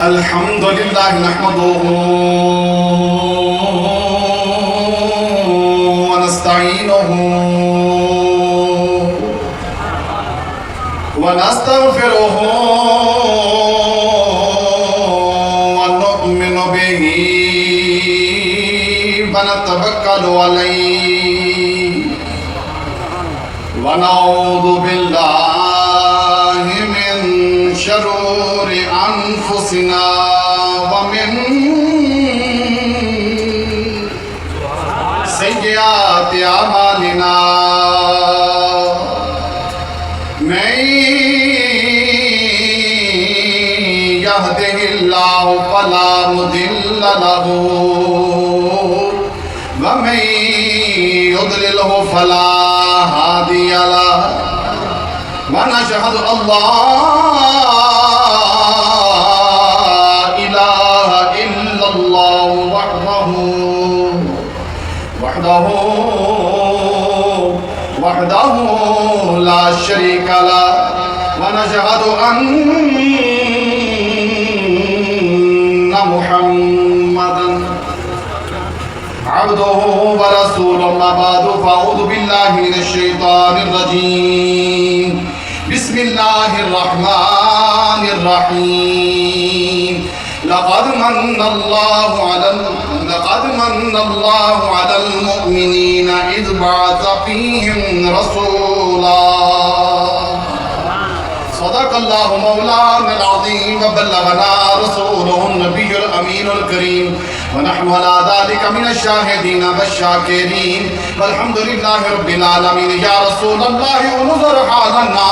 الحمد لله نحمده ونستعينه ونستغفره ونؤمن به ونتوكل عليه ونعوذ بالله من شرور أنفسنا ومن سيئات أعمالنا من يهده الله فلا مضل له ومن يضلله فلا هادي له ونشهد أن لا إله إلا الله وحده لا شريك له ونشهد أن محمدا عبده ورسوله. أما بعد فأعوذ بالله من الشيطان الرجيم. بسم الله الرحمن الرحيم. لقد من الله على المؤمنين إذ بعث فيهم رسولا. صدق الله مولانا العظيم وبلغنا رسوله النبي الأمين الكريم ونحن على ذلك من الشاهدين والشاكرين والحمد لله رب العالمين. يا رسول الله انظر حالنا،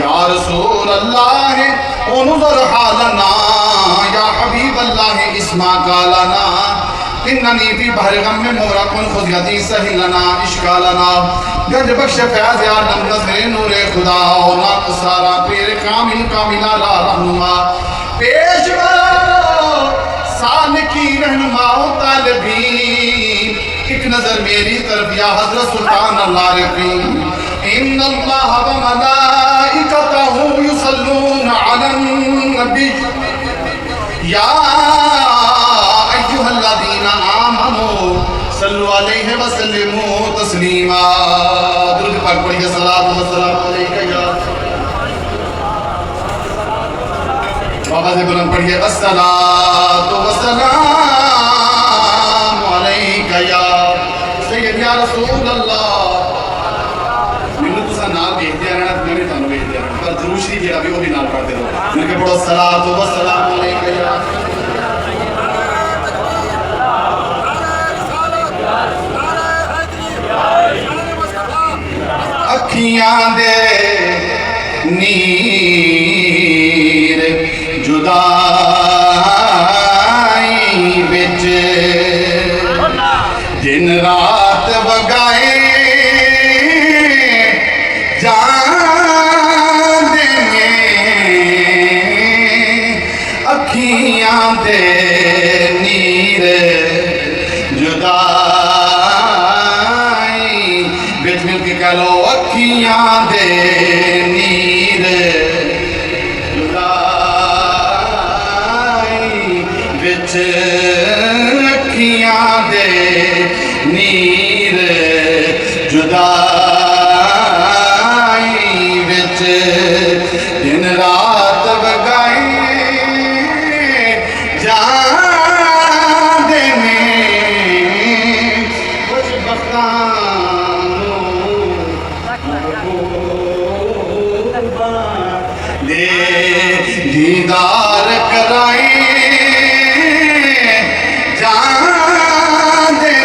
يا رسول الله انظر حالنا، يا حبيب الله اسمع قالنا، إنني في بحر غم مغرق خذ يدي سهل لنا اشکالنا. گنج بخش فیاض عالم نظر نور خدا و ناقصارا پیر کامل کاملہ لا رہنما پیشوا سالکی رہنما و طالبین. ایک نظر میری طرف یا حضرت سلطان اللہ رفیم. ان اللہ و ملائکتہ یصلون علی النبی یا ایھا الذین آمنوا صلو علیہ وسلموا تسلیما. درود پاک پڑھیے. صلاۃ و سلام علیکہ یا بابا سے بلند پڑھیے. الصلاۃ و سلام علیکہ یا سید یا رسول اللہ. مینوں تساں نال بھیج دیا رہنا، میں بھی تانوں بھیج دیا رہنا، پر درود شریف جڑا بھی وہ بھی نال پڑھتے رہو. میں کہ پڑھو الصلاۃ و سلام علیکہ یا اکھیاں دے نیر جدائی بچ دن رات وگائے جان میں. اکھیاں دے نیر جدائی بچ مل کے کہہ لو اکھیاں دے نیر جدائی بچ اکھیاں دے نیر جدائی بچ دن رات وگائی جان میں. خوش دیدار کرائیں جان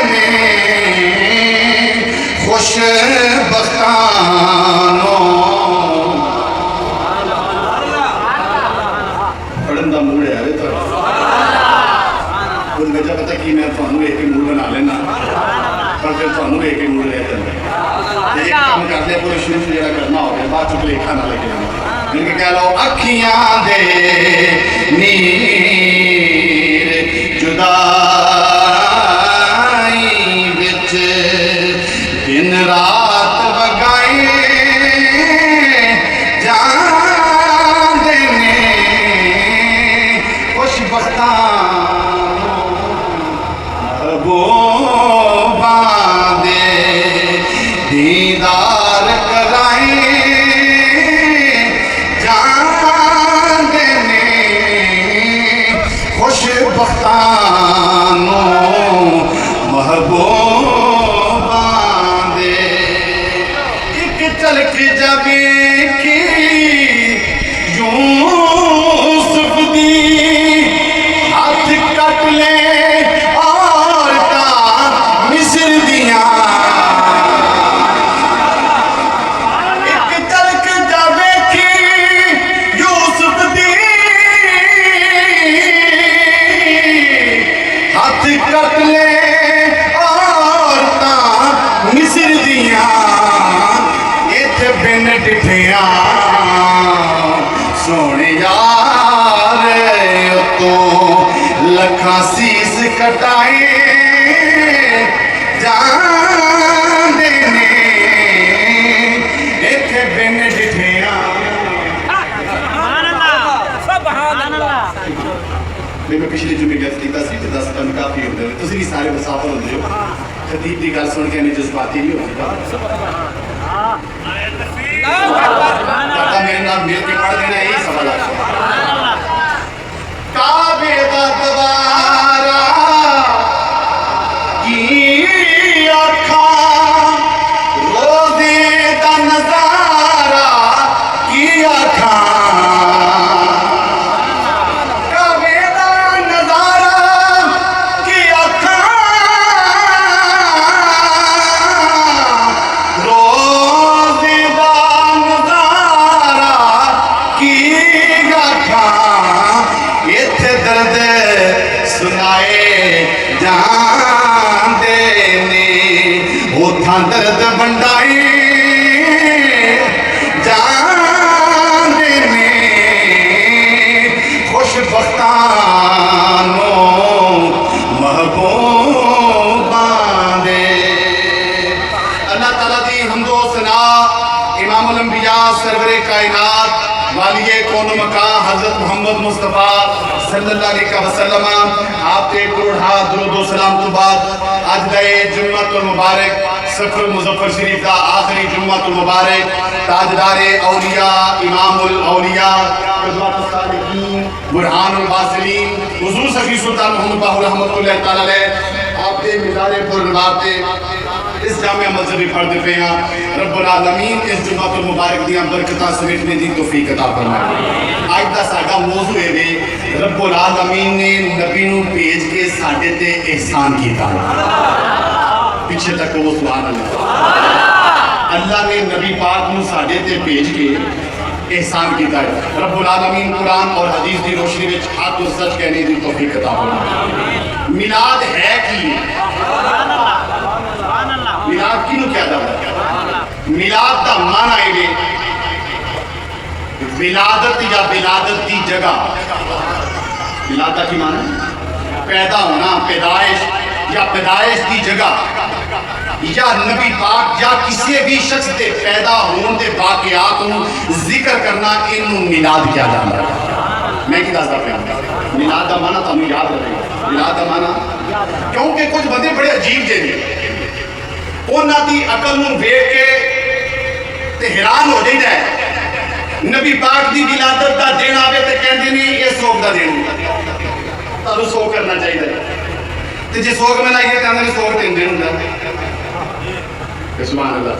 میں خوش بختانوں. پڑھن دا موڑ ہے تو خود وجہ پتہ کی میں تھانوں ایک ہی موڑ بنا لینا پر پھر تھانوں ایک ہی موڑ رہ جاتا ہے. ایک کام کر لے پورے شروع سے جڑا کرنا ہو گیا بعد چک لکھا نہ لگے. ان کے کہہ لو اکھیاں دے نیر جدائی بچ دن رات وگائے جان بختانو محبوباں دے ایک چلک جبی کی یوسف دی ہاتھ کٹ لے سونے یار تو لکھاں سیس کٹائے جان دینے ایتھے بن ڈٹھیاں میں پچھلی جمعے گفت کیتا سی 10 کم کافی ہوندے ہوئے تسی بھی سارے مسافر ہوندے ہو خطیب دی گل سن کے نہیں جذباتی نہیں ہوتی میرے نام مل کے پڑھ دینا یہی سوال ہے کعبے دا دوارا کی آنکھاں روزے دا نظارہ کی آنکھاں کعبے دا نظارہ کی آنکھاں جان دینے اتھاں درد بندائی جان دینے خوش بختانو محبوباں دے اللہ تعالیٰ دی حمد و ثنا امام الانبیاء سرور کائنات والی کون مکان حضرت محمد مصطفیٰ صلی اللہ علیہ وسلم آپ کے کروڑا درود و سلام تو بعد آج دائے جمعہ المبارک سفر مظفر شریف کا آخری جمعہ المبارک تاجدار اولیاء امام الاولیاء قدوات الصالحین برہان الواصلین حضور صفی سلطان محمد باہو رحمت اللہ تعالیٰ علیہ آپ دے مزار پر نباتے اس جامعہ مذہبی پڑھتے پہ ہیں رب العالمین اس جمعہ المبارک دیاں برکتہ سمیٹنے دی توفیق عطا فرمائے آج دا ساڈا موضوع ہے رب العالمین نے نبی نو بھیج کے ساڈے تے احسان کیتا پیچھے تک وہ سبحان اللہ اللہ نے نبی پاک نو ساڈے تے بھیج کے احسان کیتا ہے رب العالمین قرآن اور حدیث دی روشنی وچ حق و سچ کہنے دی توفیق عطا فرمائے میلاد ہے کی میلاد کی نو کیا دعویٰ میلاد دا معنی ہے ولادت یا ولادت دی جگہ ولادت کی معنی پیدا ہونا پیدائش یا پیدائش دی جگہ یا نبی پاک یا کسی بھی شخص دے پیدا ہون دے واقعات ذکر کرنا انہوں میلاد کیا جانا ہے میں کی داستا پہ میلاد دا معنی تمہیں یاد رہے میلاد دا معنی کیونکہ کچھ بندے بڑے عجیب جے ہیں انہاں دی عقل نوں ویکھ کے تے حیران ہو جائے ہے نبی پاک دی ولادت دا دن آوے تے کہندے نہیں یہ سوگ دا دن تانوں سوگ کرنا چاہیے تے جے سوگ میں لائیے تے اندر سوگ دن دن ہوندا سبحان اللہ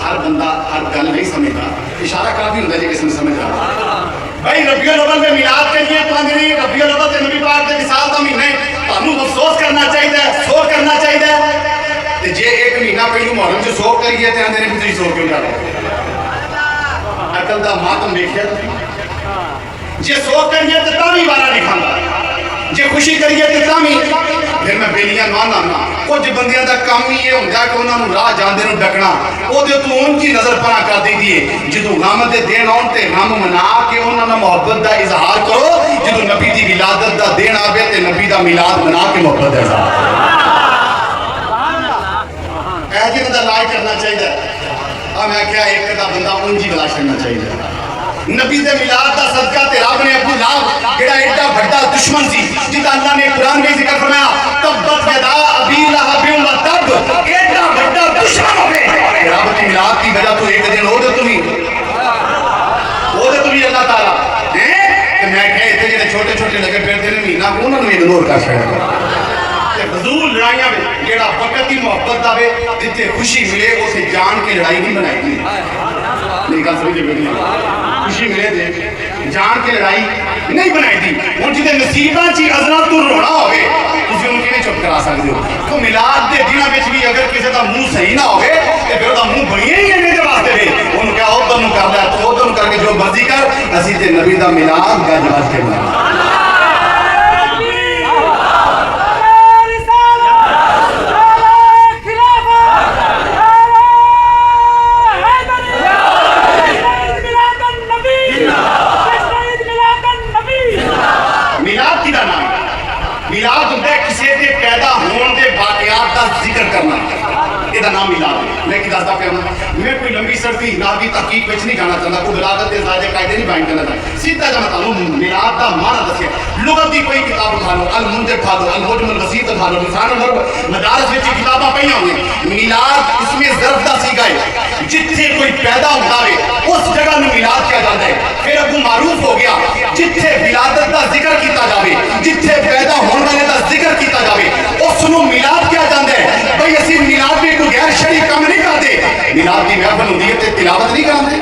ہر بندہ ہر گل نہیں سمجھتا اشارہ کافی ہوندا جے کس نے سمجھ رہا بھائی ربیع الاول میں میلاد کریے تو اندر ربیع الاول تے نبی پاک دے وصال دا مہینہ ہے تانوں افسوس کرنا چاہیے سوگ کرنا چاہیے تے جے ایک مہینہ پہلو محرم سے سوگ کریے تے اندر بھی سوگ کیوں جا رہا عقل دا ماتم دیکھیا جے سوگ کریے تے تاں بارہ نہیں کھاندا جے خوشی کریے تے تاں پھر میں بیلیاں نہ لانا کچھ بندیاں دا کام ہی یہ ہوندا کہ انہاں نوں راہ جاندے نوں ڈکنا او دے تو ان کی نظر پنا کر دی دیے جدوں غم دے دن آن تے غم منا کے انہاں نال محبت دا اظہار کرو جدوں نبی دی ولادت دا دن آوے تے نبی دا میلاد منا کے محبت دا اظہار اے جی بندہ لائے کرنا چاہیے میں کیا ایک دا بندہ انجی بلاش کرنا چاہیے نبی دے میلاد دا صدقہ تے رب نے ابو لہب جڑا ایڈا بڑا دشمن سی جدا اللہ نے قرآن میں ذکر فرمایا تبت یدا ابی لہب و تب ایڈا بڑا دشمن ہوئے رب دی میلاد کی وجہ تو ایک دن ہو دے تمہیں اللہ تعالیٰ میں کہے اتنے جڑے چھوٹے چھوٹے لگے پھرتے رہتے ہیں مہینہ انہوں نے اگنور کر چڑھا فضول لڑائیاں میں جیڑا وقت کی محبت دا وے جتنے خوشی ملے اسے جان کے لڑائی نہیں بنائی گی میری گل سمجھے بیٹھی خوشی ملے دے جان کے لڑائی نہیں بنائی دی ہوں جتنے نصیباں چی ازنا تو رونا ہوگے تسی ان کی نہیں چپ کرا سکتے ہو تو میلاد دے دنوں وچ بھی اگر کسی دا منہ صحیح نہ ہوگے تے پھر دا منہ بنیا ہی نہیں دے واسطے وے انہوں کیا ادھر نو کر لیا تو ادھر کر کے جو مرضی کر اسی تے نبی دا میلاد گج بج کے بنا میلاد ہوتا ہے کسی کے پیدا ہون دے واقعات کا ذکر کرنا یہ نام میلاد ہے میں کی دستا پیا میں کوئی لمبی سڑتی نہ بھی تحقیق وچ نہیں جانا چاہتا کوئی بلاغت کے زائدے قاعدے نہیں بیان کرنا چاہتا سیدھا جا میں میلاد کا معنی دسیا لغت کی کوئی کتاب اٹھا لو المنجد اٹھا لو المعجم الوسیط اٹھا لو لسان العرب مدارس وچ کتاباں پئی ہوندی میلاد اس میں ظرف دا سیگا ہے جتھے کوئی پیدا ہوتا ہے اس جگہ میں میلاد کیا جاتا ہے پھر ابو معروف ہو گیا جتھے ولادت دا ذکر کیتا جاوے جتھے پیدا ہونے والے دا ذکر کیتا جاوے اس نو میلاد کیا جاتا ہے بھئی اسی میلاد میں کوئی غیر شرعی کام نہیں کرتے میلاد کی محفل ہوتی ہے تے تلاوت نہیں کرتے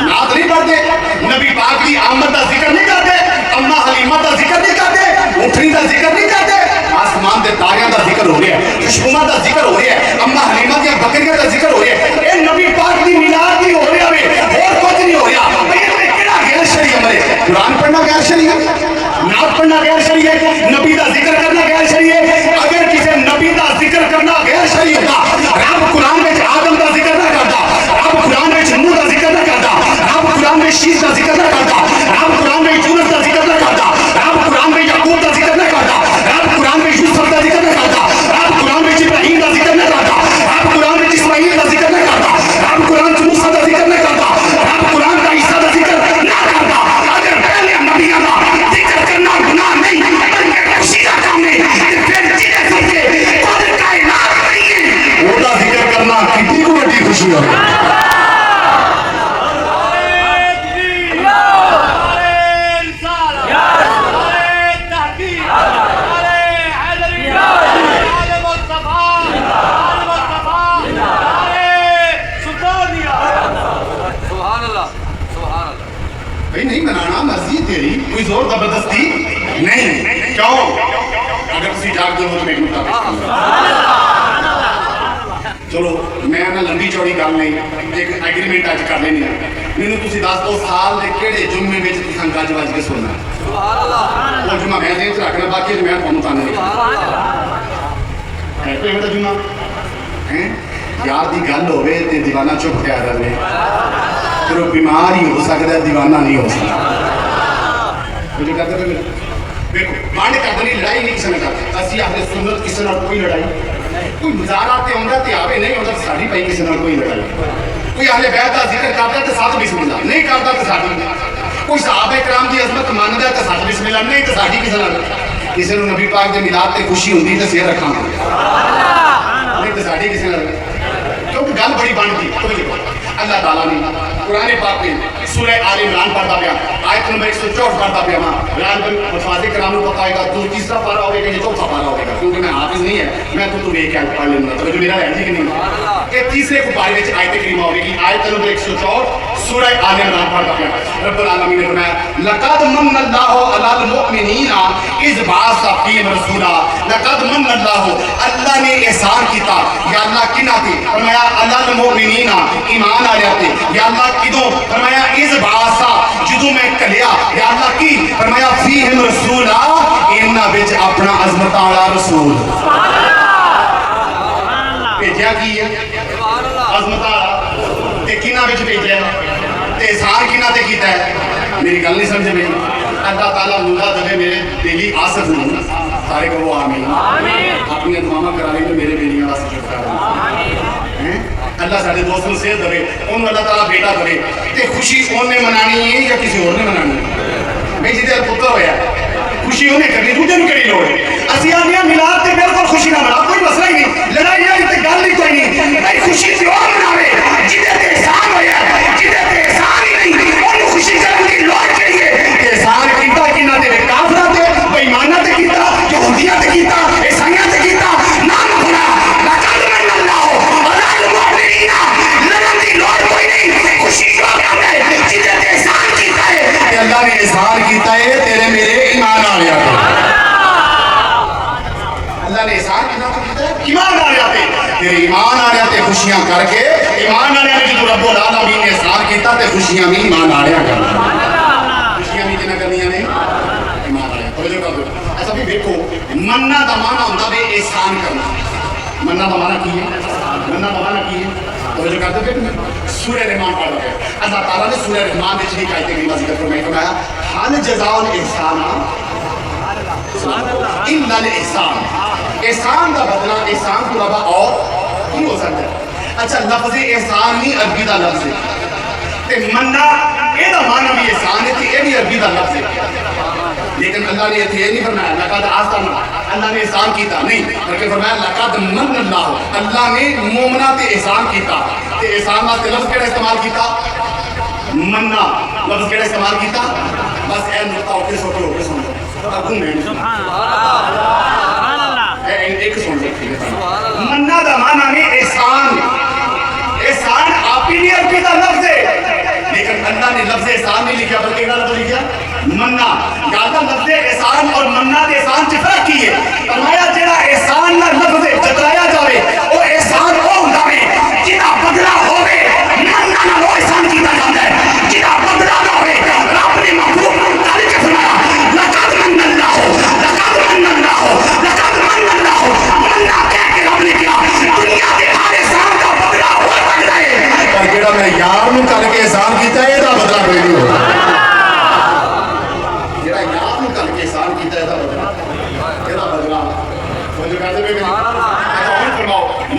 نعت نہیں پڑھتے نبی پاک کی آمد دا ذکر نہیں کرتے اماں حلیمہ دا ذکر نہیں کرتے اٹھنی دا ذکر نہیں کرتے آسمان دے تاریاں دا ذکر ہو رہا ہے خشبوئاں دا ذکر ہو رہا ہے اماں حلیمہ کی بکریاں دا ذکر ہو رہا ہے اے نبی پاک کی میلاد ہی ہو رہا ہے اور کچھ نہیں ہو رہا غیر شرعی عمل ہے قرآن پڑھنا غیر شرعی ہے نعت پڑھنا غیر شرعی ہے نبی دا ذکر کرنا غیر شرعی ہے اگر کسی نبی دا ذکر کرنا غیر شرعی ہوتا رب قرآن میں آدم دا ذکر نہ کرتا رب قرآن میں نوح دا ذکر نہ کرتا رب قرآن میں شیش دا ذکر نہ کرتا رب قرآن میں یونس دا ذکر نہ کرتا رب قرآن میں یعقوب دا ذکر نہ کرتا رب قرآن میں یوسف دا ذکر نہ کرتا رب قرآن میں ابراہیم دا ذکر نہ کرتا رب قرآن میں اسماعیل دا ذکر نہ کرتا رب قرآن میں موسیٰ دا ذکر نہ کرتا رب قرآن کا عیسیٰ دا ذکر نہ کرتا اگر پہلے نبیوں کا ذکر کرنا گناہ نہیں بلکہ خوشی کا کام ہے پھر جنہیں سمجھے قدر کائنات نہیں ہے وہ دا ذکر کرنا کتنی کو بڑی خوشی ہے نہیں منانا مرضی تیری کوئی زور زبردستی نہیں کیوں اگر تسی جاگ دو تو میں مطابق چلو میں نہ لمبی چوڑی گل نہیں ایک ایگریمنٹ اج کر لینی مینوں تسی دس دو سال دے کیڑے جمعے وچ تساں گج وج کے سننا سبحان اللہ وہ جمعہ میں دین چ رکھنا باقی میں تھانوں تانے سبحان اللہ ہے کوئی ہوتا جمعہ ہیں یار دی گل ہوے تے دیوانہ چپ کیا رہے پھر وہ بیمار ہی ہو سکتا ہے دیوانہ نہیں ہو سکتا مجھے کہتے ہیں دیکھو مانڈ کردنی لڑائی نہیں کسی نے کرتے اسی اہل سنت کسی نے کوئی لڑائی کوئی مزارات تے آندا تے آوے نہیں آندا ساڈی پئی کسی نے کوئی لڑائی کوئی اہل بیت دا ذکر کرتا تے ساتھ بسم اللہ نہیں کرتا تے ساڈی کوئی صحابہ کرام دی عظمت ماندا تے ساتھ بسم اللہ نہیں تے ساڈی کسی نے کسی نے نبی پاک دے میلاد تے خوشی ہوندی تے سیر رکھاں نہیں تے ساڈی کسی نے کیونکہ گل بڑی بن گئی اللہ تعالیٰ نے قرآن پاک میں سورہ آل عمران پڑھتا پیا آیت نمبر 164 پڑھتا پیا بیان الفاظ کرام کو بتائے گا تو تیسرا پارا ہوگا کہ چوتھا پارا ہوگا کیونکہ میں حافظ نہیں ہے میں تو ایک آیت پڑھ لوں گا تو میرا ہے کہ نہیں کہ تیسرے کو پارے وچ آیت کریمہ ہوگی کہ آیت نمبر 164 سورہ آل عمران پڑھتا پیا رب العالمین نے فرمایا لقد من اللہ علی المؤمنین اذ بعث فیہم رسولا لقد من اللہ نے احسان کیتا یا اللہ کنا تے فرمایا علی المؤمنین ایمان آ جاتے یا اللہ کدوں فرمایا اذ بعث جدوں میں کلیا یا اللہ کی فرمایا فیہم رسولا انہاں وچ اپنا عظمت والا رسول سبحان اللہ بھیجیا کی ہے سبحان اللہ عظمت والا تے کنا وچ بھیجیا تے احسان کنا تے کیتا ہے میری گل نہیں سمجھ میں اللہ تعالیٰ مولا دے میرے دلی آصف ہوں سارے کو آمین اپنی دعاواں کرا لیں تو میرے بیلیاں واسطے چکا رہے اللہ سارے دوستوں سے دے انہوں اللہ تعالیٰ بیٹا دے تے خوشی انہیں منانی ہے یا کسی اور نے منانی ہے میں جیتے پتر ہویا خوشی انہیں کرنی دوجہ نہیں کری لوڑ اسی آنیاں ملاد تے بالکل خوشی نہ منا کوئی مسئلہ ہی نہیں لڑائی نہیں تے گل نہیں کوئی نہیں بھائی خوشی سے اور مناوے جیتے تے احسان ہویا جیتے تے احسان ہی نہیں انہوں خوشی کرنے کی لوڑ چاہیے احسان کیتا کہ نہ تے کافرہ تے اللہ نے احسان کیتا ہے تیرے میرے ایمان آ گیا تھا اللہ نے احسان کیتا ہے ایمان آ گیا تیرے ایمان آ گیا تے خوشیاں کر کے ایمان آ گیا کہ جو رب العالمین نے احسان کیتا تے خوشیاں بھی ایمان آ گیا کر خوشیاں بھی کنا کرنیاں نے ایمان آ گیا توجہ کر دو ایسا بھی دیکھو مننا دا معنی ہوتا ہے احسان کرنا مننا دا معنی کی ہے مننا دا معنی کی ہے توجہ کرتے پھر سورہ رحمان پڑھ رہے ہیں اللہ تعالیٰ نے سورہ رحمان میں چلی آیت کریمہ ذکر فرمایا حال جزاء الاحسان الا الاحسان احسان کا بدلہ احسان کو ربا اور کی ہو سکتا ہے اچھا لفظ احسان نہیں عربی دا لفظ ہے تے مننا اے دا معنی بھی احسان ہے تے اے بھی عربی دا لفظ ہے لیکن اللہ نے یہ نہیں فرمایا لقد آسان اللہ نے احسان کیتا نہیں بلکہ فرمایا لقد من اللہ اللہ نے مومنہ تے احسان کیتا تے احسان واسطے لفظ کیڑا استعمال کیتا مننا لفظ کیڑا استعمال کیتا بس اے نقطہ اوکے سوٹو اوکے سن لو ابو میں ایک سن لو مننا دا معنی میں احسان احسان آپ ہی نہیں عربی دا لفظ ہے لیکن اللہ نے لفظ احسان نہیں لکھا بلکہ کیا لفظ لکھا مننا یاد لفظ احسان اور مننا دے احسان چ فرق کی ہے فرمایا جڑا احسان نہ لفظ جترایا جاوے او احسان او ہوندا ہے جدا بدلہ ہوے مننا نہ وہ احسان کیتا جاندا ہے جدا بدلہ نہ ہوے رب نے محبوب نوں تعلق فرمایا لقد من اللہ لقد من اللہ لقد من اللہ مننا کہہ کے رب نے کیا دنیا دے ہر احسان کا بدلہ ہو سکتا ہے پر جڑا میں یار نوں کر کے احسان کیتا ہے دا بدلہ کوئی نہیں ہوگا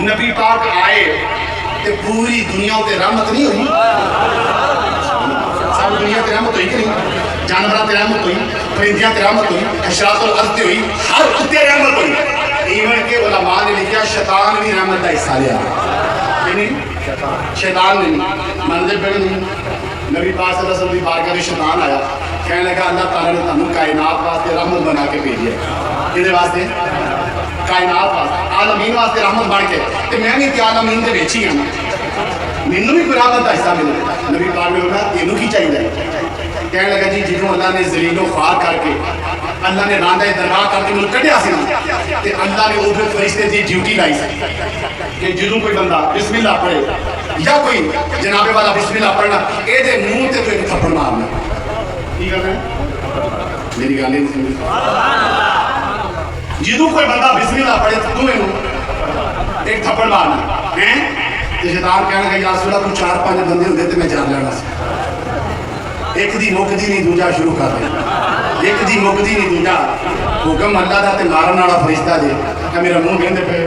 نبی پاک آئے تے پوری دنیا تے رحمت نہیں ہوئی سب دنیا تے رحمت ہوئی کہ نہیں جانوراں تے رحمت ہوئی پرندیاں تے رحمت ہوئی حشرات الارض تے ہوئی ہر اتے رحمت ہوئی ایون کہ علماء نے لکھا شیطان بھی رحمت کا حصہ لیا شیطان نے نہیں منظر پہ نہیں نبی پاک صلی اللہ علیہ وسلم کی بارگاہ میں شیطان آیا کہنے لگا اللہ تعالیٰ نے تمہیں کائنات واسطے رحمت بنا کے بھیجی ہے کدے واسطے کائنات واسطے عالمین واسطے رحمت بن کے تے میں بھی تے عالمین دے وچ ہی ہاں مینوں بھی کوئی رحمت دا حصہ ملے نبی پاک نے فرمایا تینوں کی چاہیے کہنے لگا جی جنوں اللہ نے ذلیل و خوار کر کے اللہ نے راندہ درگاہ کر کے ملک کڈیا سی تے اللہ نے اوپر فرشتے دی ڈیوٹی لائی سی کہ جدوں کوئی بندہ بسم اللہ پڑھے یا کوئی جناب والا بسم اللہ پڑھنا اے دے منہ تے تو ایک تھپڑ مارنا کی گل ہے میری گل نہیں سمجھ جدوں کوئی بندہ بسم اللہ پڑھے تو تمہیں ایک تھپڑ مارنا ہیں تے شیطان کہنے لگا یا رسول اللہ کو 4-5 بندے ہوندے تے میں جان لینا سی ایک دی مکدی نہیں دوجا شروع کر دے ایک دی مکدی نہیں دوجا حکم اللہ دا تے مارن والا فرشتہ جے کہ میرا منہ کہندے پے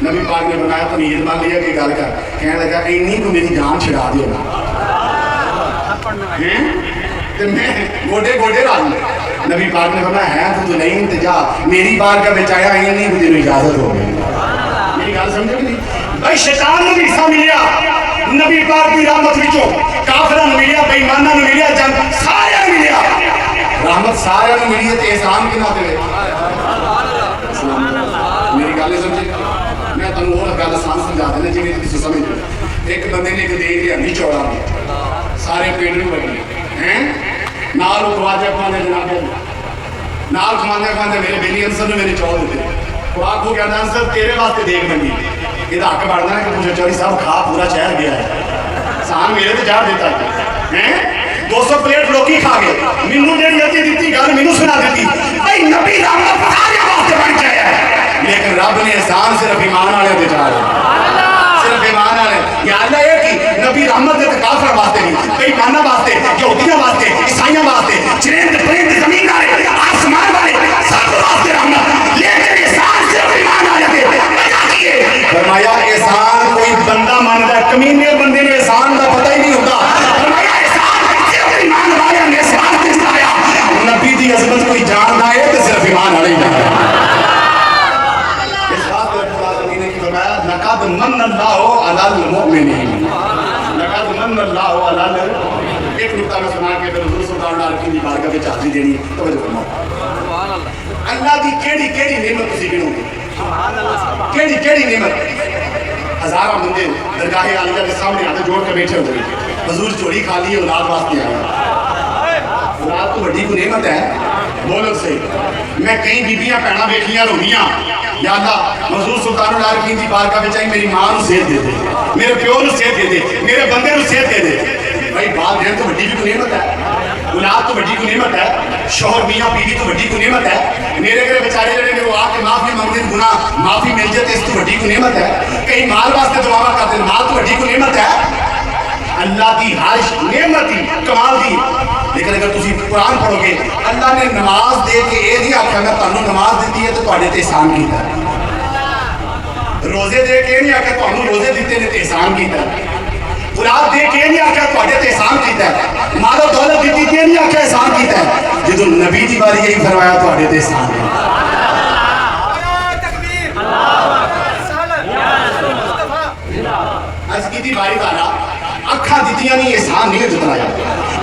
نبی پاک نے بنایا تمید مان لیا کہ گل کر کہنے لگا اینی کو میری جان چھڑا دیو ہیں تے میں گوڈے گوڈے راضی نبی پاک نے فرمایا ہے تو نہیں تے جا میری بارگاہ وچ آیا اینی کو تینوں اجازت ہو گئی میری گل سمجھ کہ نہیں بھائی شیطان نوں بھی حصہ ملیا نبی پاک دی رحمت وچوں کافراں نوں ملیا بے ایماناں نوں ملیا جنگ سارے نوں ملیا رحمت سارے نوں ملی تے احسان کنا تے میری گل سمجھ میں تانوں اور گل آسان سمجھا دینا جی تسی سمجھ ایک بندے نے ایک دیکھ لیا نہیں چوڑا سارے پینڈ نوں بنے ہیں نال خواجہ خواندے جناب نال خواندے میرے بیلی انصر نے میرے چوڑ دیتے خوراک کو کہنا انصر تیرے واسطے دیکھ بنی یہ حق بڑھنا ہے کہ مجھے چوری صاحب کھا پورا شہر گیا ہے سان میرے تے جا دیتا ہے 200 پلیٹ روٹی کھا گئے مینوں جڑی اتی دتی گل مینوں سنا دیتی بھائی نبی دا رحمت سارے واسطے بن گیا ہے لیکن رب نے احسان صرف ایمان والے تے چاہا ہے صرف ایمان والے یا اللہ یہ کہ نبی رحمت دے کافر واسطے نہیں بے ایماناں واسطے یہودیاں واسطے عیسائیاں واسطے چرند پرند زمین والے آسمان والے سب واسطے رحمت لیکن احسان صرف ایمان والے تے فرمایا احسان کوئی بندہ ماندا ہے کمینے بندے نے احسان دا پتہ ہی نہیں ہوتا فرمایا احسان صرف ایمان والے نے احسان کس طرح نبی دی عظمت کوئی جاندا ہے تے صرف ایمان والے ہی جاندا ہے اس بات کو اللہ تعالی نے فرمایا لقد من اللہ علی المؤمنین لقد من اللہ علی ایک نقطہ میں سنا کے حضور صلی اللہ علیہ وسلم کی بارگاہ میں حاضری دینی ہے توجہ فرماؤ سبحان اللہ اللہ دی کیڑی کیڑی نعمت تسی گنو گے کیڑی کیڑی نعمت ہزاراں بندے درگاہ عالیہ کے سامنے آتے جوڑ کے بیٹھے ہوئے حضور چوری کھا لی اولاد واسطے آیا نعمت ہے بولو صحیح میں کئی بیبیاں پہنا بیٹھیاں رویاں یا اللہ حضور سلطان العارفین دی بارگاہ وچ آئی میری ماں نو صحت دے دے میرے پیو نو صحت دے دے میرے بندے نو صحت دے دے بھائی بات دین تو بڑی بھی کوئی نعمت ہے اولاد تو بڑی کوئی نعمت ہے شوہر میاں بیوی تو بڑی کوئی نعمت ہے میرے گھر بیچارے جڑے نے وہ آ کے معافی منگتے گناہ معافی مل جائے اس تو بڑی کوئی نعمت ہے کئی مال واسطے دعا کرتے مال تو بڑی کوئی نعمت ہے اللہ دی ہر نعمت دی کمال دی لیکن اگر تسی قرآن پڑھو گے اللہ نے نماز دے کے یہ نہیں آخیا میں تمہیں نماز دیتی ہے تو تواڈے تے احسان کیتا ہے روزے دے کے نہیں آخیا تمہیں روزے دیتے نے تے احسان کیتا ہے اولاد دے کے نہیں آخیا تواڈے تے احسان کیتا ہے مال و دولت دیتی تے نہیں آخیا احسان کیتا ہے جدو نبی دی باری یہی فرمایا تواڈے تے احسان ہے از کی دی باری والا اکھاں دیتیاں نہیں احسان نہیں جتلایا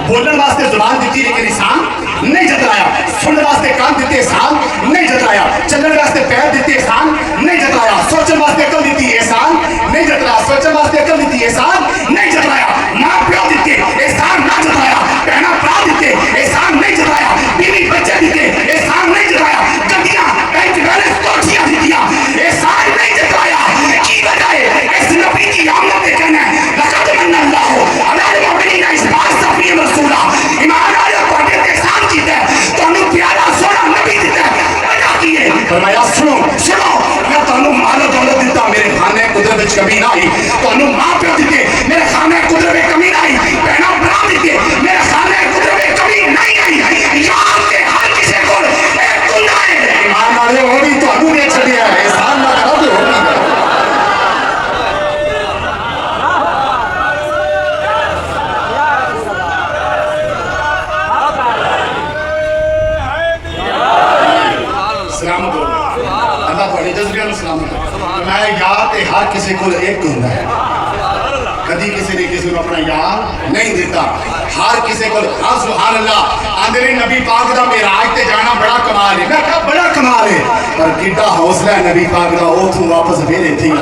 بولن واسطے زبان دیتی لیکن احسان نہیں جتلایا سنن واسطے کان دیتے احسان نہیں جتلایا چلن واسطے پیر دیتے احسان نہیں جتلایا سوچن واسطے عقل دیتی احسان نہیں جتلایا سوچن واسطے عقل دیتی احسان نہیں جتلایا ماں پیو دیتے احسان نہ جتلایا بہنا بھرا دیتے احسان نہیں جتلایا بیوی بچے دیتے احسان نہیں جتلایا گڈیاں بینک بیلنس کوٹھیاں دیتیاں احسان نہیں جتلایا کی وجہ ہے اس نبی کی آمد پہ کہنا ہے لقد من اللہ علی المؤمنین اذ بعث فیہم رسولا ایمان آیا کو اپنے احسان کیتا ہے تو انہوں پیارا سونا نبی دیتا ہے وجہ کی ہے فرمایا سنو میں تو انہوں مال و دولت دیتا میرے خانے قدرت وچ کمی نہ آئی تو انہوں ماں پیو دیتے میرے خانے قدرت وچ کمی نہ آئی بہنا بھرا دیتے میرے خانے قدرت وچ کمی نہیں آئی یاد کے ہر کسی کو ایک گناہ ہے ایمان آیا وہ بھی تو انہوں نے چھڑیا ہے احسان نہ کرو تو ہو نہیں میں یار ہر کسی کو ایک ہوتا ہے کدی کسی نے کسی کو اپنا یار نہیں دیتا ہر کسی کو سبحان اللہ آندھے نبی پاک دا معراج تے جانا بڑا کمال ہے میں کہا بڑا کمال ہے پر کیڈا حوصلہ ہے نبی پاک دا او تو واپس پھیرے تھی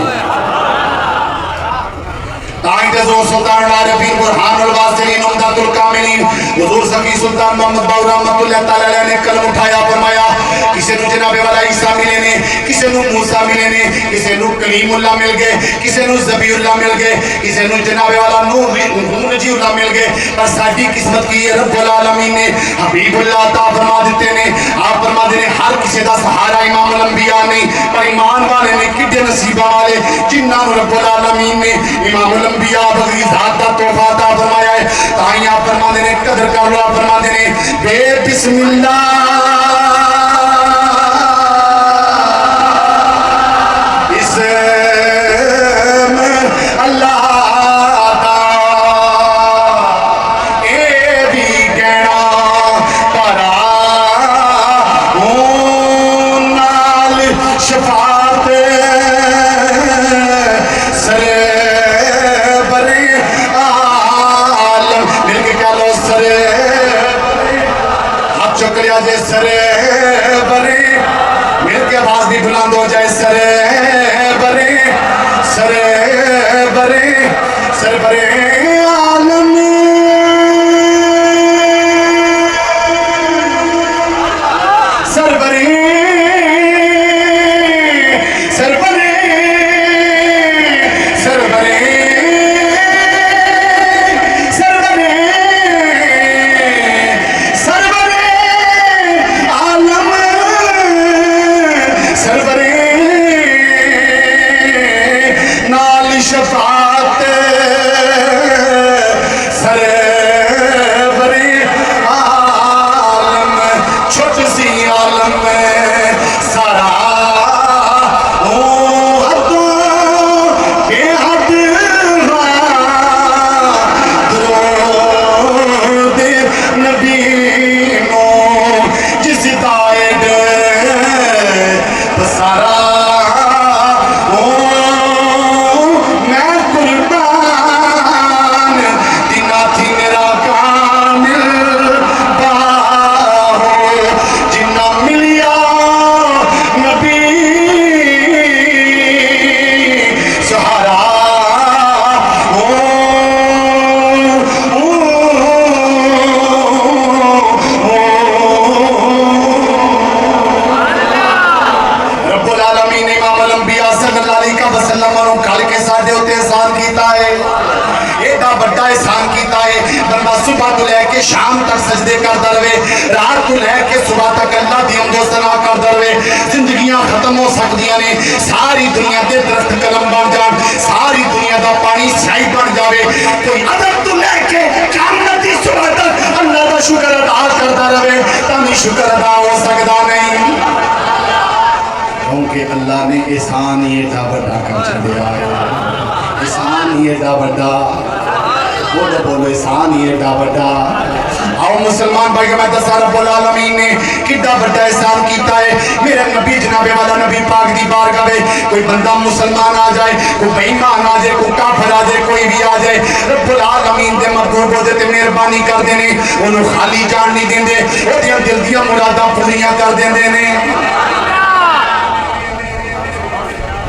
تائیں حضور سلطان العارفین برہان الواصلین عمدۃ الکاملین حضور سفی سلطان محمد باؤ رحمۃ اللہ تعالی علیہ نے قلم اٹھایا فرمایا کسی نو جناب والا عیسیٰ ملے نے کسی نو موسیٰ ملے نے کسی نو کلیم اللہ مل گئے کسی نو ذبی اللہ مل گئے کسی نو جناب والا نور نجی اللہ مل گئے پر ساڈی قسمت کی ہے رب العالمین نے حبیب اللہ عطا فرما دیتے نے آپ فرما دے ہر کسی دا سہارا امام الانبیاء نہیں پر ایمان والے نے کڈے نصیبہ والے جنہاں نو رب العالمین نے امام الانبیاء بغیر ذات دا تحفہ عطا فرمایا ہے تائیں آپ فرما دے نے قدر کر لو آپ فرما دے نے بے بسم اللہ کرتا رہے، رات کو لے کے صبح تک اللہ دی حمد و ثنا کرتا رہے. زندگیاں ختم ہو سکدیاں نے، ساری دنیا دے درخت قلم بن جان، ساری دنیا دا پانی سیاہی بن جاوے، کوئی ادب تو لے کے قیامت دی صبح تک اللہ دا شکر ادا کرتا رہے، تمہیں شکر ادا ہو سکدا نہیں. کیونکہ اللہ نے احسان ہی ایڈا بڑا کر چھڈیا ہے، احسان ہی ایڈا بڑا، بولو بولو احسان ہی ایڈا بڑا. آؤ مسلمان بھائی میں دسا رب العالمین نے کڈا بڑا احسان کیتا ہے. میرے نبی جناب والا نبی پاک دی بارگاہ میں کوئی بندہ مسلمان آ جائے، کوئی بے ایمان آ جائے، کوئی کافر آ جائے، کوئی بھی آ جائے، رب العالمین دے محبوب ہوتے تے مہربانی کر دینے، انہوں خالی جان نہیں دیندے، وہ دیاں دل دیاں مراداں پوریاں کر دیندے نے.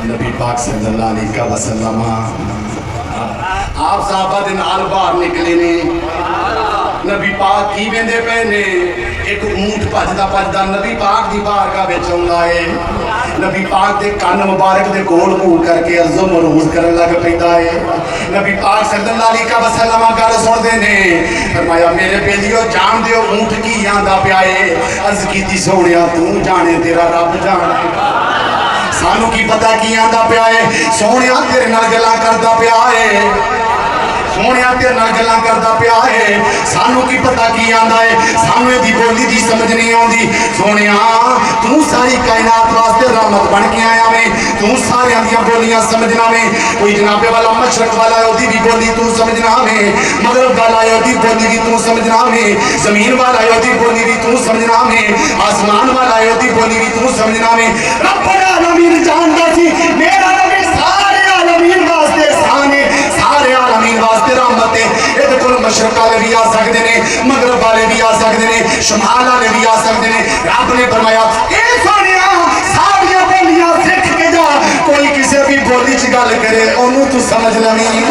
نبی پاک صلی اللہ علیہ وسلم آپ صحابہ دے نال باہر نکلے نے، نبی پاک کی ویندے پے نے، ایک اونٹ بھجدا بھجدا نبی پاک دی بارگاہ وچ آوندا ہے. نبی پاک دے کان مبارک دے کول منہ کر کے عزم مروز کرن لگ پیندا ہے. نبی پاک صلی اللہ علیہ وسلم گل سن دے نے، فرمایا میرے بیلیو جان دیو اونٹ کی آندا پیا ہے. عرض کیتی سونیا تو جانے تیرا رب جانے، سانو کی پتہ کی آندا پیا ہے، سونیا تیرے نال گلاں کردا پیا ہے، سونیا تیرے نال گلاں کردا پیا ہے، سانو کی پتہ کی آندا ہے، سانو دی بولی دی سمجھ نہیں آندی. سونیا تو ساری کائنات واسطے رحمت بن کے آیا میں، تو سارے دیاں بولیاں سمجھنا میں، کوئی جناب والا مشرق والا ہے دی بھی بولی تو سمجھنا میں، مغرب والا ہے دی بولی بھی تو سمجھنا میں، زمین والا ہے دی بولی بھی تو سمجھنا میں، آسمان والا ہے دی بولی بھی تو سمجھنا میں. رب العالمین جاندا سی میرا نبی سارے عالمین واسطے سانے، سارے عالمین واسطے رحمت ہے. یہ کول مشرق والے بھی آ سکتے ہیں، مغرب والے بھی آ سکتے ہیں، شمال والے بھی آ سکتے ہیں. رب نے فرمایا اے سونیا ساری بولیاں سکھ کے جا، کوئی کسی بھی بولی چ گل کرے انہوں تو سمجھ لویں.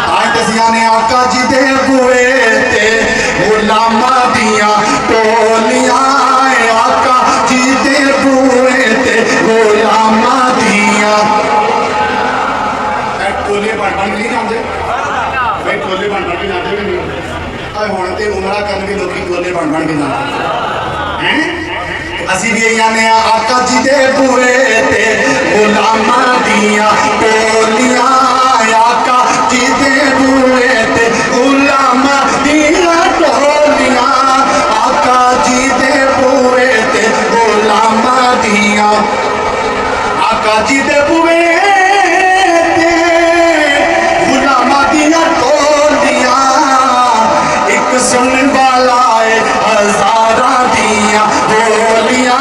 آج دسیاں نے آقا جی دے بوئے تے غلاماں دیاں ٹولیاں، آقا جی دے بوئے تے غلاماں دیاں ٹولے بن بن نہیں جاندے بھائی، ٹولے بن بن کے جاندے بھی نہیں. ہن تے عمرہ کرن کے لوکی ٹولے بن بن کے جاندے ہیں. اسی بھی آنے آقا جی دے بوئے تے غلاماں دیاں ٹولیاں، آقا جی دے بوئے تے غلاماں دیاں ٹولیاں، آقا جی دے بوئے تے غلاماں دیاں، آقا جی دے بوئے تے غلاماں دیاں ٹولیاں. ایک سنن والا ہے ہزاراں دیاں بولیاں،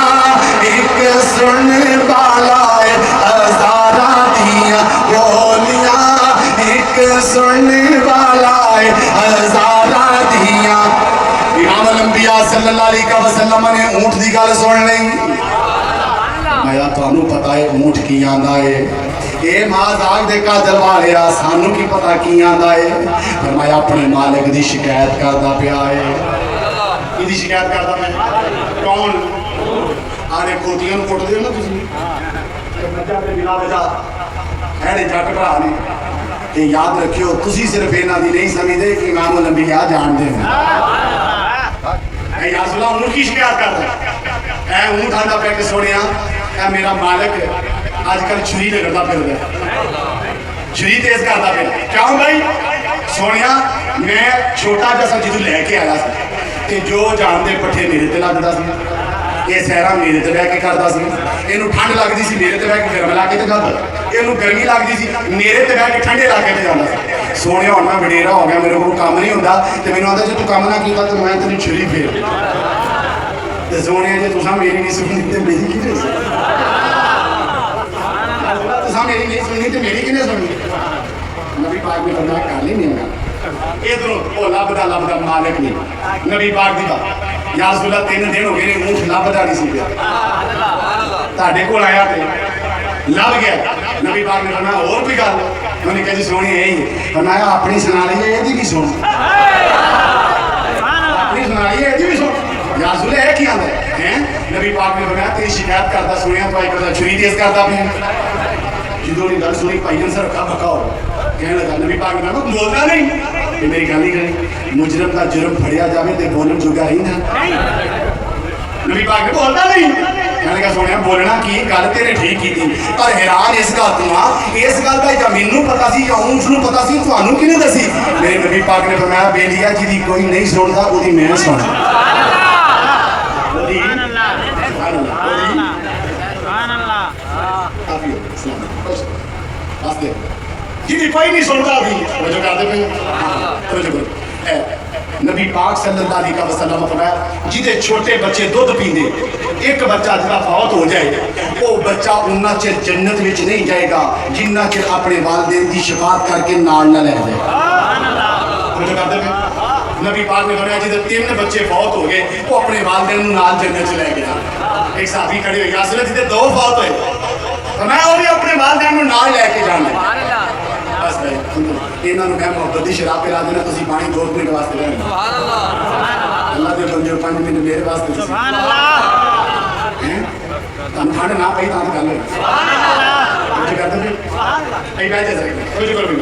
ایک سنن والا ہے ہزاراں دیاں بولیاں، ایک سنن والا ہے ہزاراں دیاں. امام الانبیاء صلی اللہ علیہ وسلم نے اونٹ دی گل سن لئی. میں تانوں پتہ ہے اونٹ کی آندا ہے، اے ماز آگ دے قاتل والیا سانو کی پتہ کی آندا ہے. فرمایا اپنے مالک دی شکایت کردا پیا ہے. کی شکایت کردا پیا؟ کون؟ آنے کوٹیاں نوں کٹ دیو نا تسی، بچہ تے بلا وجہ ایڑے جٹ بھرا نے. تے یاد رکھیو تسی صرف انہاں دی نہیں سمجھدے کہ امام الانبیاء جان دے ہیں. اے یا رسول اللہ اونٹ کی شکایت کردا، اے اونٹ آندا پیا کہ سونیا اے میرا مالک آج کل چھری لگڑدا پھردا ہے، چھری تیز کردا پیا. کیوں بھائی؟ سونیا میں چھوٹا جیسا جدوں لے کے آیا سی تے جو جان دے پٹھے میرے تے لگدا سی، یہ سہرا میرے تے بیٹھ کے کردا سی، اینوں ٹھنڈ لگدی سی میرے تے بیٹھ کے گرم علاقے تے جاندا، اینوں گرمی لگدی سی میرے تے بیٹھ کے ٹھنڈے علاقے تے جاندا سی. سونیا ہن میں وڈیرا ہو گیا، میرے کول کام نہیں ہوندا تے مینوں آندا جے تو کام نہ کیتا تے میں تینوں چھری پھیر. تے سونیا جے تساں میری نہیں سنی تے میری کینے سنی؟ تساں میری نہیں سنی تے میری کینے سنی؟ نبی پاک نے فرمایا کر نہیں گا. ادھروں وہ لبدا لبدا مالک نہیں. نبی پاک دی بات یا رسول اللہ 3 دن ہو گئے نے اونٹ لبدا نہیں سی پیا، تہاڈے کول آیا تے لب گیا. نبی پاک نے فرمایا اور کوئی گل؟ انہوں نے کہا جی سونی یہی ہے. فرمایا اپنی سنا لئیے یہ بھی سن، اپنی سنا لئیے یہ بھی سن. یا رسول اللہ کی آندا ہے؟ نبی پاک نے فرمایا تیری شکایت کردا سنیا تو ایک چھری تیز کردا پیا. جدوں نے گل سنی پائی جن سر رکھا بکا ہو کہنے لگا نبی پاک نے کہا بولتا نہیں کہ میری گل ہی کرے مجرم کا جرم پھڑیا جاوے تے بولن جوگا ہی نہ نبی پاک نے بولتا نہیں کہنے لگا سونے بولنا کی گل تیرے ٹھیک کی تھی پر حیران اس گل تو اس گل کا یا مینوں پتا سی یا اونٹ نوں پتا سی تانوں کنے دسی میرے نبی پاک نے فرمایا بے لیا جی کوئی نہیں سندا اودی میں سن سبحان اللہ سبحان اللہ کافی بس دے جی کوئی نہیں سنتا بھی توجہ کر دے توجہ کرو نبی پاک صلی اللہ علیہ وسلم فرمایا جدے چھوٹے بچے دودھ پیندے ایک بچہ جڑا فوت ہو جائے وہ بچہ اُنہ چر جنت وچ نہیں جائے گا جنہ چر اپنے والدین دی شفاعت کر کے نال نہ لے جائے توجہ کر دے نبی پاک نے فرمایا جدے 3 بچے فوت ہو گئے وہ اپنے والدین نال جنت چ لے گیا ایک صحابی کھڑے ہوئے یاسر جدے 2 فوت ہوئے فرمایا وہ بھی اپنے والدین نال لے کے جانا بس بھائی انہاں نوں میں محبت دی شراب پلا دینا تسی پانی 2 منٹ واسطے رہنا سبحان اللہ اللہ دے بندے 5 منٹ میرے واسطے سبحان اللہ تم ٹھنڈ نہ پئی تاں گل ہوئی سبحان اللہ کچھ کر دے ائی بیٹھ جا کچھ کرو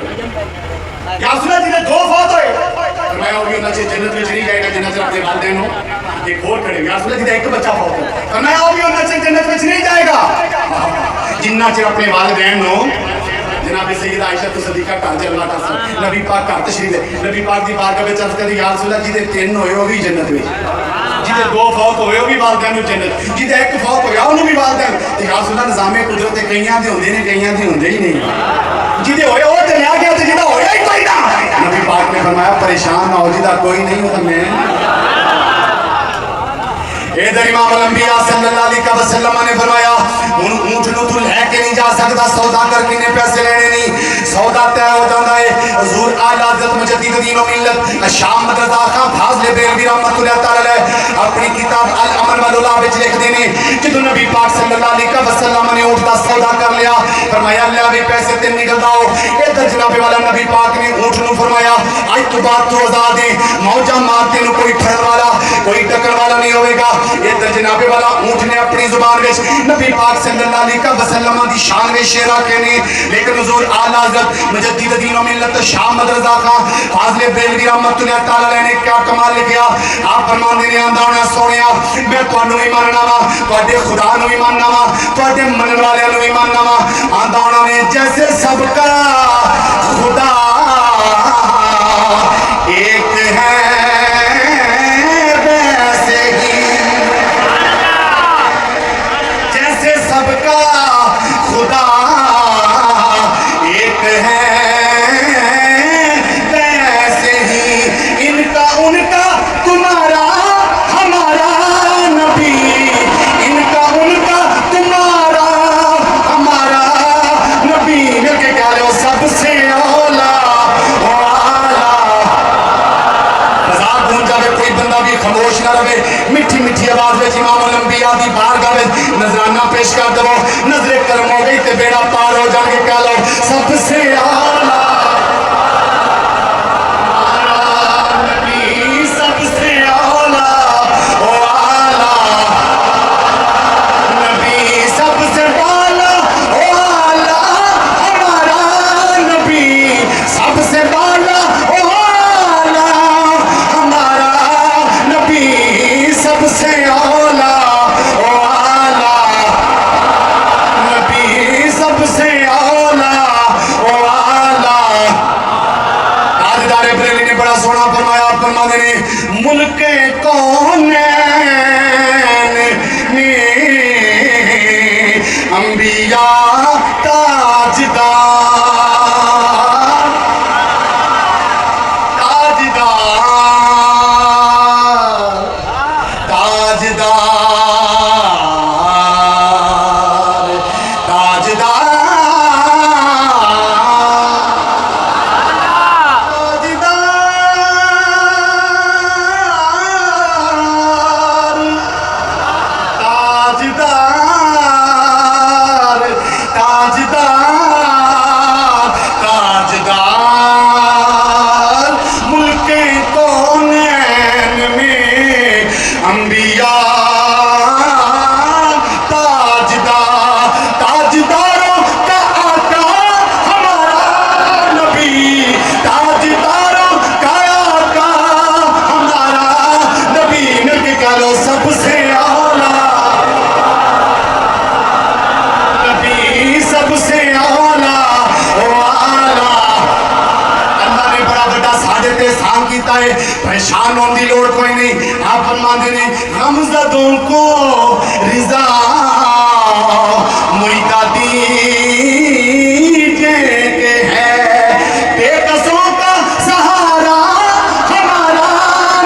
یا سنا جی 2 فوت ہوئے میں وہ بھی انہاں سے جنت وچ نہیں جائے گا جنت اپنے والدین نوں ایک اور کھڑے یا سنا جی ایک بچہ فوت ہوا میں وہ بھی انہاں سے جنت وچ نہیں جائے گا جنہ چر اپنے والدین نوں جناب سیدہ عائشہ صدیقہ گھر چ اللہ کا سن نبی پاک گھر تشریف لے نبی پاک دی بارگاہ وچ عرض کردی یا رسول اللہ جی 3 ہوئے وہ بھی جنت وچ جی 2 فوت ہوئے وہ بھی والدین نوں جنت جی 1 فوت ہویا انہوں بھی والدین تے یا رسول اللہ نظام قدرت کئیاں دے ہوندے نے کئیاں دے ہوندے ہی نہیں جی ہوئے وہ تے لیا گیا تے جڑا ہویا ہی کوئی نہ نبی پاک نے فرمایا پریشان نہ ہو جی کوئی نہیں ہو تے میں ادھر امام الانبیاء صلی اللہ علیہ وسلم نے فرمایا اونٹ نوں تو لے کے نہیں جا سکتا سودا کر کے پیسے لینے نہیں سودا طے ہو جاتا ہے حضور اعلی حضرت مجدد دین و ملت شام مدرسہ خان فاضل بریلوی رحمۃ اللہ تعالی علیہ اپنی کتاب الامر والعلا وچ لکھ دینے جدوں نبی پاک صلی اللہ علیہ وسلم نے اونٹ دا سودا کر لیا فرمایا اللہ بھی پیسے تے نکل داؤ ادھر جناب والا نبی پاک نے اونٹ نوں فرمایا اج تو بعد تو آزاد ہے موجاں مارتے نوں کوئی پھڑن والا کوئی ٹکر والا نہیں ہوے گا ادھر جناب والا اونٹ نے اپنی زبان وچ نبی پاک صلی اللہ علیہ وسلم دی شان وچ شعر کہنے لیکن حضور اعلی حضرت مجدد دین و ملت شاہ احمد رضا خان فاضل بریلوی رحمۃ اللہ تعالی علیہ نے کیا کمال لکھیا آپ فرماندے نے آندا ہونا سونیا میں تانوں بھی ماننا وا تواڈے خدا نوں بھی ماننا وا تواڈے منن والےاں نوں بھی ماننا وا آندا ہونا نے جیسے سب کا خدا ایک ہے میٹھی میٹھی آواز میں امام الانبیاء دی بارگاہ میں نذرانہ پیش کر دو نظر کرم ہو گئی تے بیڑا پار ہو جان کے کہہ لو سب سے اعلیٰ نبی سب سے اعلیٰ او اعلیٰ نبی سب سے اعلیٰ او اعلیٰ ہمارا نبی سب سے اعلیٰ او اعلیٰ ہمارا نبی سب سے اعلیٰ او اعلیٰ نبی سب سے اعلیٰ او اعلیٰ تاجدار بریلی نے بڑا سونا فرمایا فرماتے نے ملک کونین میں انبیاء تاجدار تاجداروں کا آقا ہمارا نبی غمزدوں کو رضا مریدہ دیجے کہ ہے بے قصوں کا سہارا ہمارا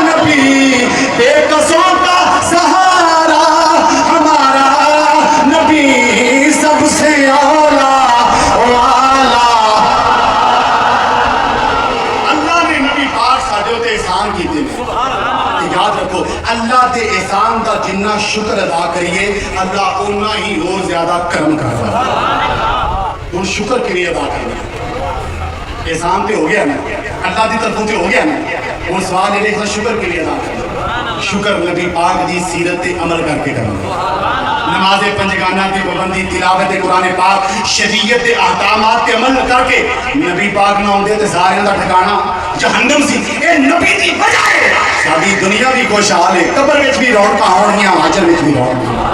نبی، بے قصوں کا سہارا ہمارا نبی، سب سے اولا والا۔ اللہ نے نبی پاک ساڈے تے احسان کیتے نے، یاد رکھو اللہ دے احسان دا جنہ شکر ادا کریے اللہ اتنا ہی اور زیادہ کرم کرتا ہے۔ ہن شکر کے لیے ادا کرنا احسان تے ہو گیا نا، اللہ دی طرفوں تے ہو گیا نا، ہن سوال یہ ہے شکر کے لیے ادا کرنا۔ شکر نبی پاک دی سیرت تے عمل کر کے کرنا، نماز پنجگانہ کی پابندی، تلاوت قرآن پاک، شریعت کے احکامات کے عمل کر کے نبی پاک نہ ہوندے تے سارے دا ٹھکانہ جہنم سی۔ اے نبی دی وجہ ہے ساری دنیا بھی خوشحال ہے، قبر وچ بھی رونقاں ہونگیاں، حشر وچ بھی رونقاں۔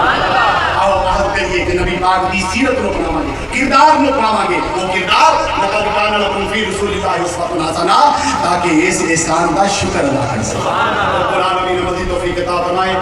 آؤ عہد کریے کہ نبی پاک دی سیرت نو اپناواں گے، کردار نو اپناواں گے، وہ کردار لقد کان لکم فی رسول اللہ اسوۃ حسنہ، تاکہ اس احسان دا شکر ادا کر سکیں۔ قرآن نبی نے مزید توفیق عطا فرمائے۔